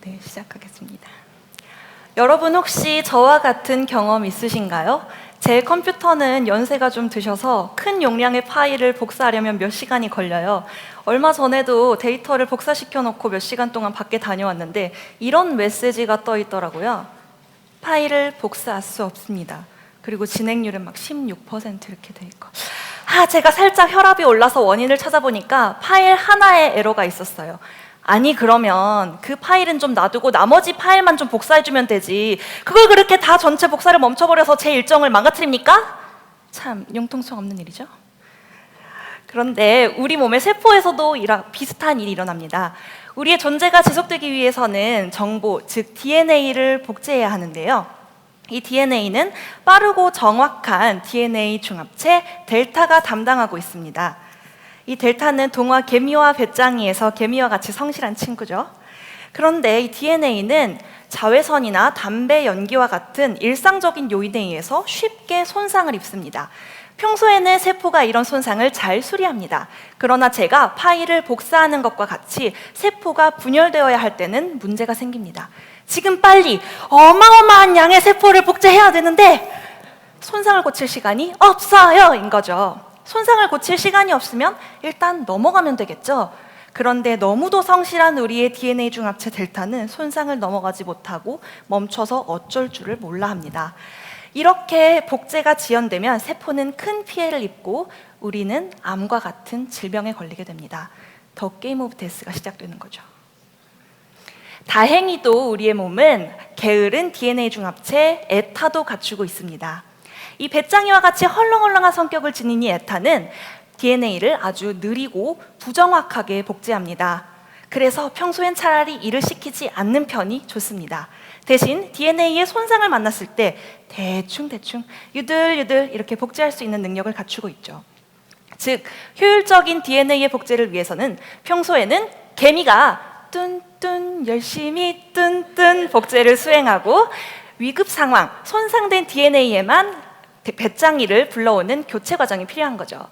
네, 시작하겠습니다. 여러분 혹시 저와 같은 경험 있으신가요? 제 컴퓨터는 연세가 좀 드셔서 큰 용량의 파일을 복사하려면 몇 시간이 걸려요. 얼마 전에도 데이터를 복사시켜 놓고 몇 시간 동안 밖에 다녀왔는데 이런 메시지가 떠 있더라고요. 파일을 복사할 수 없습니다. 그리고 진행률은 막 16% 이렇게 돼 있고, 제가 살짝 혈압이 올라서 원인을 찾아보니까 파일 하나에 에러가 있었어요. 아니 그러면 그 파일은 좀 놔두고 나머지 파일만 좀 복사해주면 되지, 그걸 그렇게 다 전체 복사를 멈춰버려서 제 일정을 망가뜨립니까? 참 융통성 없는 일이죠. 그런데 우리 몸의 세포에서도 비슷한 일이 일어납니다. 우리의 존재가 지속되기 위해서는 정보, 즉 DNA를 복제해야 하는데요. 이 DNA는 빠르고 정확한 DNA 중합체 델타가 담당하고 있습니다. 이 델타는 동화 개미와 배짱이에서 개미와 같이 성실한 친구죠. 그런데 이 DNA는 자외선이나 담배 연기와 같은 일상적인 요인에 의해서 쉽게 손상을 입습니다. 평소에는 세포가 이런 손상을 잘 수리합니다. 그러나 제가 파일을 복사하는 것과 같이 세포가 분열되어야 할 때는 문제가 생깁니다. 지금 빨리 어마어마한 양의 세포를 복제해야 되는데 손상을 고칠 시간이 없어요 인 거죠. 손상을 고칠 시간이 없으면 일단 넘어가면 되겠죠. 그런데 너무도 성실한 우리의 DNA 중합체 델타는 손상을 넘어가지 못하고 멈춰서 어쩔 줄을 몰라 합니다. 이렇게 복제가 지연되면 세포는 큰 피해를 입고 우리는 암과 같은 질병에 걸리게 됩니다. 더 게임 오브 데스가 시작되는 거죠. 다행히도 우리의 몸은 게으른 DNA 중합체 에타도 갖추고 있습니다. 이 배짱이와 같이 헐렁헐렁한 성격을 지닌 이 에타는 DNA를 아주 느리고 부정확하게 복제합니다. 그래서 평소엔 차라리 일을 시키지 않는 편이 좋습니다. 대신 DNA의 손상을 만났을 때 대충 유들유들 이렇게 복제할 수 있는 능력을 갖추고 있죠. 즉, 효율적인 DNA의 복제를 위해서는 평소에는 개미가 뚠뚠 열심히 뚠뚠 복제를 수행하고 위급 상황, 손상된 DNA에만 배짱이를 불러오는 교체 과정이 필요한 거죠.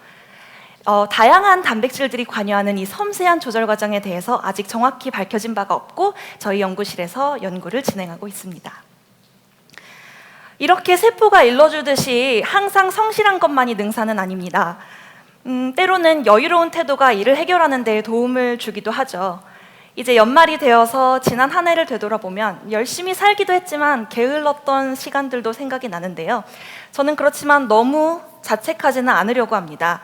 다양한 단백질들이 관여하는 이 섬세한 조절 과정에 대해서 아직 정확히 밝혀진 바가 없고 저희 연구실에서 연구를 진행하고 있습니다. 이렇게 세포가 일러주듯이 항상 성실한 것만이 능사는 아닙니다. 때로는 여유로운 태도가 일을 해결하는 데 도움을 주기도 하죠. 이제 연말이 되어서 지난 한 해를 되돌아보면 열심히 살기도 했지만 게을렀던 시간들도 생각이 나는데요. 저는 그렇지만 너무 자책하지는 않으려고 합니다.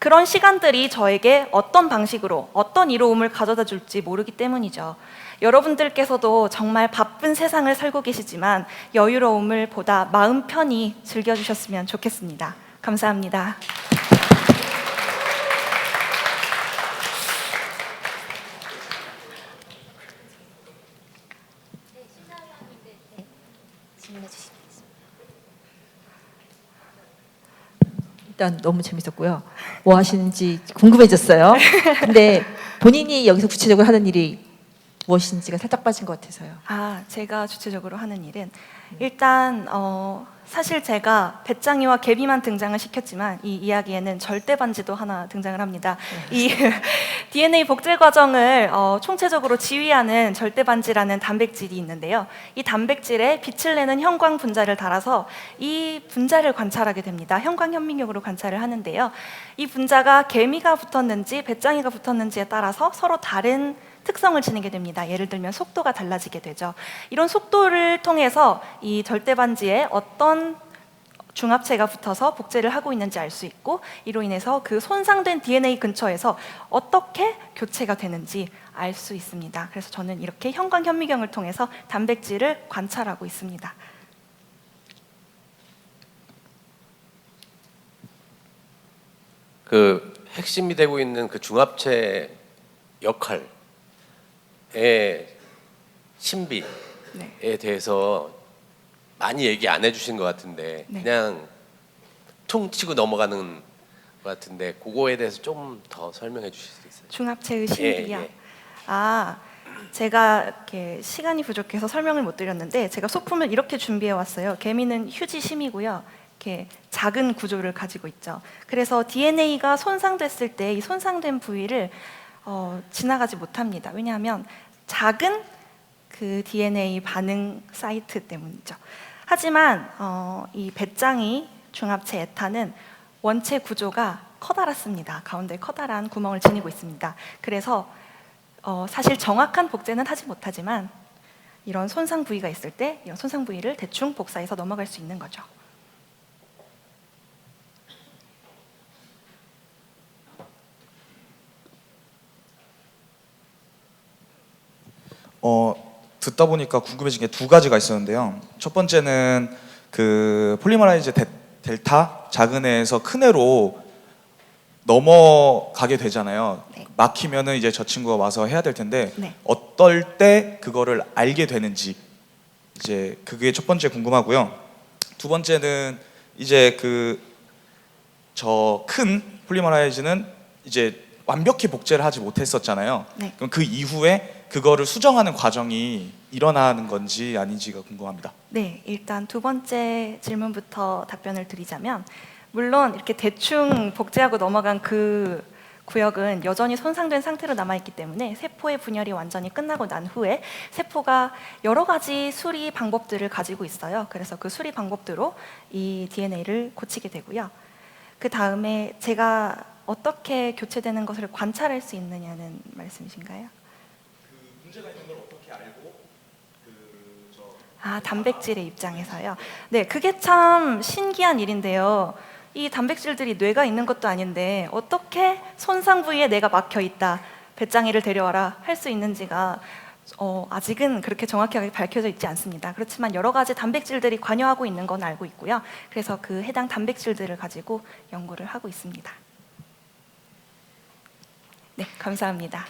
그런 시간들이 저에게 어떤 방식으로 어떤 이로움을 가져다 줄지 모르기 때문이죠. 여러분들께서도 정말 바쁜 세상을 살고 계시지만 여유로움을 보다 마음 편히 즐겨주셨으면 좋겠습니다. 감사합니다. 일단 너무 재밌었고요. 뭐 하시는지 궁금해졌어요. 근데 본인이 여기서 구체적으로 하는 일이 무엇인지가 살짝 빠진 것 같아서요. 제가 주체적으로 하는 일은 일단 사실 제가 배짱이와 개미만 등장을 시켰지만 이 이야기에는 절대 반지도 하나 등장을 합니다. 이 DNA 복제 과정을 총체적으로 지휘하는 절대 반지라는 단백질이 있는데요. 이 단백질에 빛을 내는 형광 분자를 달아서 이 분자를 관찰하게 됩니다. 형광 현미경으로 관찰을 하는데요. 이 분자가 개미가 붙었는지 배짱이가 붙었는지에 따라서 서로 다른 특성을 지니게 됩니다. 예를 들면 속도가 달라지게 되죠. 이런 속도를 통해서 이 절대반지에 어떤 중합체가 붙어서 복제를 하고 있는지 알 수 있고, 이로 인해서 그 손상된 DNA 근처에서 어떻게 교체가 되는지 알 수 있습니다. 그래서 저는 이렇게 형광 현미경을 통해서 단백질을 관찰하고 있습니다. 그 핵심이 되고 있는 그 중합체 역할의 신비에 대해서 많이 얘기 안 해주신 것 같은데 그냥 퉁 치고 넘어가는 것 같은데 그거에 대해서 좀 더 설명해 주실 수 있어요? 중합체의 신비요? 예. 제가 이렇게 시간이 부족해서 설명을 못 드렸는데 제가 소품을 이렇게 준비해 왔어요. 개미는 휴지심이고요. 이렇게 작은 구조를 가지고 있죠. 그래서 DNA가 손상됐을 때 이 손상된 부위를 지나가지 못합니다. 왜냐하면 작은 그 DNA 반응 사이트 때문이죠. 하지만 이 배짱이 중합체 에탄은 원체 구조가 커다랗습니다. 가운데 커다란 구멍을 지니고 있습니다. 그래서 사실 정확한 복제는 하지 못하지만 이런 손상 부위가 있을 때 이런 손상 부위를 대충 복사해서 넘어갈 수 있는 거죠. 듣다 보니까 궁금해진 게 두 가지가 있었는데요. 첫 번째는 그 폴리머라이즈 델타 작은 애에서 큰 애로 넘어가게 되잖아요. 네. 막히면은 이제 저 친구가 와서 해야 될 텐데 네. 어떨 때 그거를 알게 되는지 이제 그게 첫 번째 궁금하고요. 두 번째는 이제 그 저 큰 폴리머라이즈는 이제 완벽히 복제를 하지 못했었잖아요. 네. 그럼 그 이후에 그거를 수정하는 과정이 일어나는 건지 아닌지가 궁금합니다. 네, 일단 두 번째 질문부터 답변을 드리자면 물론 이렇게 대충 복제하고 넘어간 그 구역은 여전히 손상된 상태로 남아있기 때문에 세포의 분열이 완전히 끝나고 난 후에 세포가 여러 가지 수리 방법들을 가지고 있어요. 그래서 그 수리 방법대로 이 DNA를 고치게 되고요. 그 다음에 제가 어떻게 교체되는 것을 관찰할 수 있느냐는 말씀이신가요? 문제가 있는 걸 어떻게 알고 단백질의 입장에서요. 네, 그게 참 신기한 일인데요. 이 단백질들이 뇌가 있는 것도 아닌데 어떻게 손상 부위에 뇌가 막혀 있다, 배짱이를 데려와라 할 수 있는지가 아직은 그렇게 정확하게 밝혀져 있지 않습니다. 그렇지만 여러 가지 단백질들이 관여하고 있는 건 알고 있고요. 그래서 그 해당 단백질들을 가지고 연구를 하고 있습니다. 네, 감사합니다.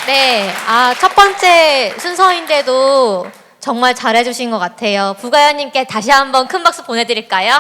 네, 첫 번째 순서인데도 정말 잘해주신 것 같아요. 부가연님께 다시 한번 큰 박수 보내드릴까요?